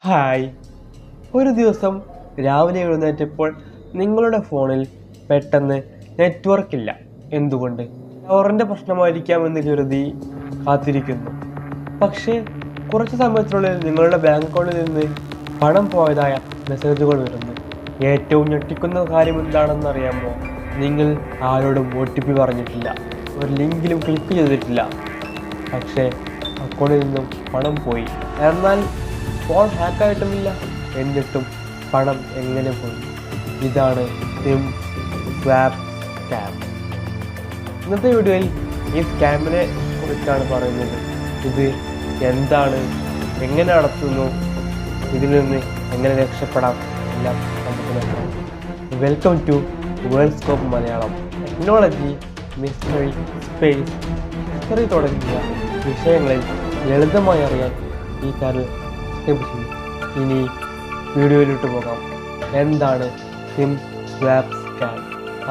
Hi. ഒരു ദിവസം രാവിലെ എഴുന്നേറ്റപ്പോൾ നിങ്ങളുടെ ഫോണിൽ പെട്ടെന്ന് നെറ്റ്വർക്ക് ഇല്ല. എന്തുകൊണ്ട്? ടവറിൻ്റെ പ്രശ്നമായിരിക്കാമെന്ന് കരുതി കാത്തിരിക്കുന്നു. പക്ഷേ കുറച്ച് സമയത്തിനുള്ളിൽ നിങ്ങളുടെ ബാങ്ക് അക്കൗണ്ടിൽ നിന്ന് പണം പോയതായ മെസ്സേജുകൾ വരുന്നു. ഏറ്റവും ഞെട്ടിക്കുന്ന കാര്യം എന്താണെന്ന് അറിയാമോ? നിങ്ങൾ ആരോടും OTP പറഞ്ഞിട്ടില്ല, ഒരു ലിങ്കിലും ക്ലിക്ക് ചെയ്തിട്ടില്ല. പക്ഷേ അക്കൗണ്ടിൽ നിന്നും പണം പോയി. എന്നാൽ ഫോൺ ഹാക്കായിട്ടുമില്ല. എന്നിട്ടും പണം എങ്ങനെ പോയി? ഇതാണ് സിം സ്വാപ്പ് സ്കാം. ഇന്നത്തെ വീഡിയോയിൽ ഈ സ്കാമിനെ കുറിച്ചാണ് പറയുന്നത്. ഇത് എന്താണ്, എങ്ങനെ നടത്തുന്നു, ഇതിൽ നിന്ന് എങ്ങനെ രക്ഷപ്പെടാം എല്ലാം നമുക്ക് നോക്കാം. Welcome to world scope Malayalam. Technology, mystery, space, history തുടങ്ങിയ വിഷയങ്ങളിൽ ലളിതമായി അറിയാൻ ഈ ചാനൽ സബ്സ്ക്രൈബ് ചെയ്യും. ഇനി വീഡിയോയിലോട്ട് പോകാം. എന്താണ് സിം സ്വാപ്പ് സ്കാം?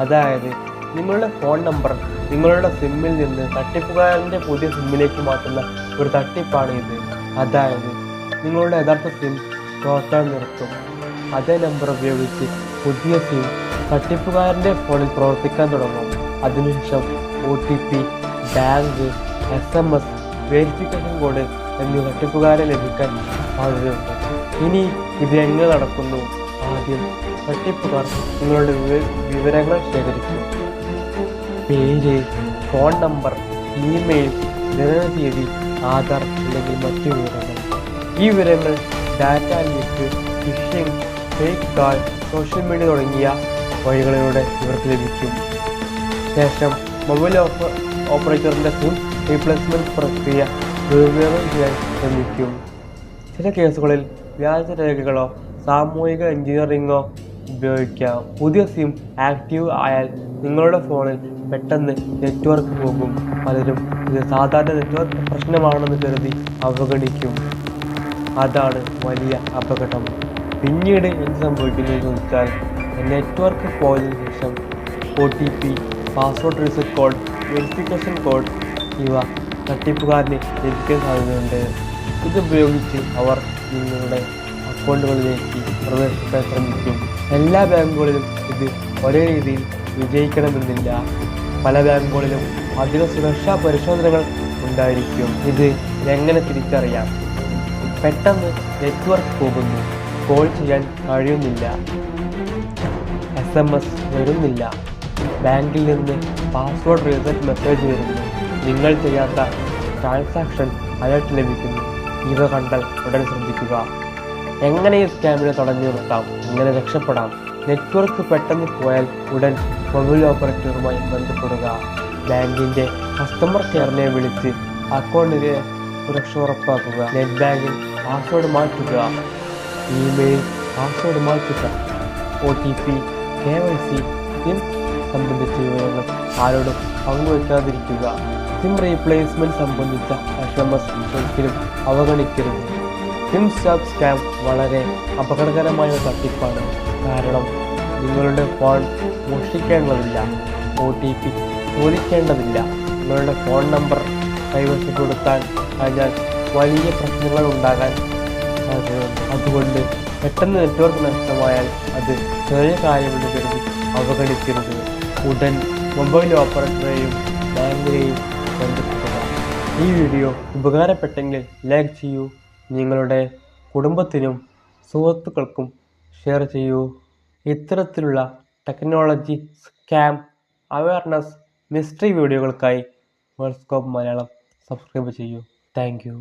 അതായത് നിങ്ങളുടെ ഫോൺ നമ്പർ നിങ്ങളുടെ സിമ്മിൽ നിന്ന് തട്ടിപ്പുകാരൻ്റെ പുതിയ സിമ്മിലേക്ക് മാറ്റുന്ന ഒരു തട്ടിപ്പാണ് ഇത്. അതായത് നിങ്ങളുടെ യഥാർത്ഥ സിം പ്രവർത്തനം നിർത്തും. അതേ നമ്പർ ഉപയോഗിച്ച് പുതിയ സിം തട്ടിപ്പുകാരൻ്റെ ഫോണിൽ പ്രവർത്തിക്കാൻ തുടങ്ങും. അതിനുശേഷം OTP, bank, SMS, verification code എന്നീ തട്ടിപ്പുകാരെ ലഭിക്കാൻ സാധ്യതയുണ്ട്. ഇനി ഇത് എങ്ങനെ നടക്കുന്നു? ആദ്യം തട്ടിപ്പുകാർ നിങ്ങളുടെ വിവരങ്ങൾ ശേഖരിക്കും. പേര്, ഫോൺ നമ്പർ, ഇമെയിൽ, ജനനതീയതി, ആധാർ അല്ലെങ്കിൽ മറ്റു വിവരങ്ങൾ. ഈ വിവരങ്ങൾ data leak, phishing, fake call, social media തുടങ്ങിയ വഴികളിലൂടെ ഇവർക്ക് ലഭിക്കും. ശേഷം മൊബൈൽ ഓപ്പറേറ്ററിൻ്റെ സിം റീപ്ലേസ്മെൻറ്റ് പ്രക്രിയ ദുരുപയോഗം ചെയ്യാൻ ശ്രമിക്കും. ചില കേസുകളിൽ വ്യാജരേഖകളോ സാമൂഹിക എഞ്ചിനീയറിംഗോ ഉപയോഗിക്കാം. പുതിയ സിം ആക്റ്റീവ് ആയാൽ നിങ്ങളുടെ ഫോണിൽ പെട്ടെന്ന് നെറ്റ്വർക്ക് പോകും. പലരും ഇത് സാധാരണ നെറ്റ്വർക്ക് പ്രശ്നമാണെന്ന് കരുതി അവഗണിക്കും. അതാണ് വലിയ അപകടം. പിന്നീട് എന്ത് സംഭവിക്കുന്നു എന്ന് ചോദിച്ചാൽ, നെറ്റ്വർക്ക് പോയതിനു ശേഷം OTP, password reset code, verification code ഇവ തട്ടിപ്പുകാരന് ലഭിക്കാൻ സാധ്യതയുണ്ട്. ഇതുപയോഗിച്ച് അവർ നിങ്ങളുടെ അക്കൗണ്ടുകളിലേക്ക് പ്രവേശിക്കാൻ ശ്രമിക്കും. എല്ലാ ബാങ്കുകളിലും ഇത് ഒരേ രീതിയിൽ വിജയിക്കണമെന്നില്ല. പല ബാങ്കുകളിലും അധിക സുരക്ഷാ പരിശോധനകൾ ഉണ്ടായിരിക്കും. ഇത് എങ്ങനെ തിരിച്ചറിയാം? പെട്ടെന്ന് നെറ്റ്വർക്ക് പോകുന്നു, കോൾ ചെയ്യാൻ കഴിയുന്നില്ല, SMS വരുന്നില്ല, ബാങ്കിൽ നിന്ന് പാസ്വേഡ് റീസെറ്റ് മെസ്സേജ് വരുന്നു, നിങ്ങൾ ചെയ്യാത്ത ട്രാൻസാക്ഷൻ അലേർട്ട് ലഭിക്കുന്നു. ഇവ കണ്ടാൽ ഉടൻ ശ്രദ്ധിക്കുക. എങ്ങനെ ഈ സ്കാമിനെ തടഞ്ഞു നിർത്താം? എങ്ങനെ രക്ഷപ്പെടാം? നെറ്റ്വർക്ക് പെട്ടെന്ന് പോയാൽ ഉടൻ മൊബൈൽ ഓപ്പറേറ്ററുമായി ബന്ധപ്പെടുക. ബാങ്കിൻ്റെ കസ്റ്റമർ കെയറിനെ വിളിച്ച് അക്കൗണ്ടിലെ സുരക്ഷ ഉറപ്പാക്കുക. നെറ്റ് ബാങ്കിങ് പാസ്വേഡ് മാറ്റുക, ഇമെയിൽ പാസ്വേഡ് മാറ്റുക, OTP, KYC, സിം സംബന്ധിച്ച വിവരങ്ങൾ ആരോടും പങ്കുവയ്ക്കാതിരിക്കുക. സിം റീപ്ലേസ്മെൻറ്റ് സംബന്ധിച്ച SMS ഒരിക്കലും അവഗണിക്കരുത്. സിം സ്വാപ്പ് സ്കാം വളരെ അപകടകരമായ തട്ടിപ്പാണ്. കാരണം നിങ്ങളുടെ ഫോൺ മോഷ്ടിക്കേണ്ടതില്ല, OTP ചോദിക്കേണ്ടതില്ല, നിങ്ങളുടെ ഫോൺ നമ്പർ കൈവശപ്പെടുത്താൻ കഴിഞ്ഞാൽ വലിയ പ്രശ്നങ്ങൾ ഉണ്ടാകാൻ സാധ്യതയുണ്ട്. അതുകൊണ്ട് പെട്ടെന്ന് നെറ്റ്വർക്ക് നഷ്ടമായാൽ അത് ചെറിയ കാര്യമെന്ന് കരുതി അവഗണിക്കരുത്. ഉടൻ മൊബൈൽ ഓപ്പറേറ്ററെയും ബാങ്കിനെയും ബന്ധപ്പെടുക. ഈ വീഡിയോ ഉപകാരപ്പെട്ടെങ്കിൽ ലൈക്ക് ചെയ്യൂ. നിങ്ങളുടെ കുടുംബത്തിനും സുഹൃത്തുക്കൾക്കും ഷെയർ ചെയ്യൂ. ഇത്തരത്തിലുള്ള ടെക്നോളജി, സ്കാം, അവയർനെസ്, മിസ്റ്ററി വീഡിയോകൾക്കായി വേൾഡ് സ്കോപ്പ് മലയാളം സബ്സ്ക്രൈബ് ചെയ്യൂ. Thank U.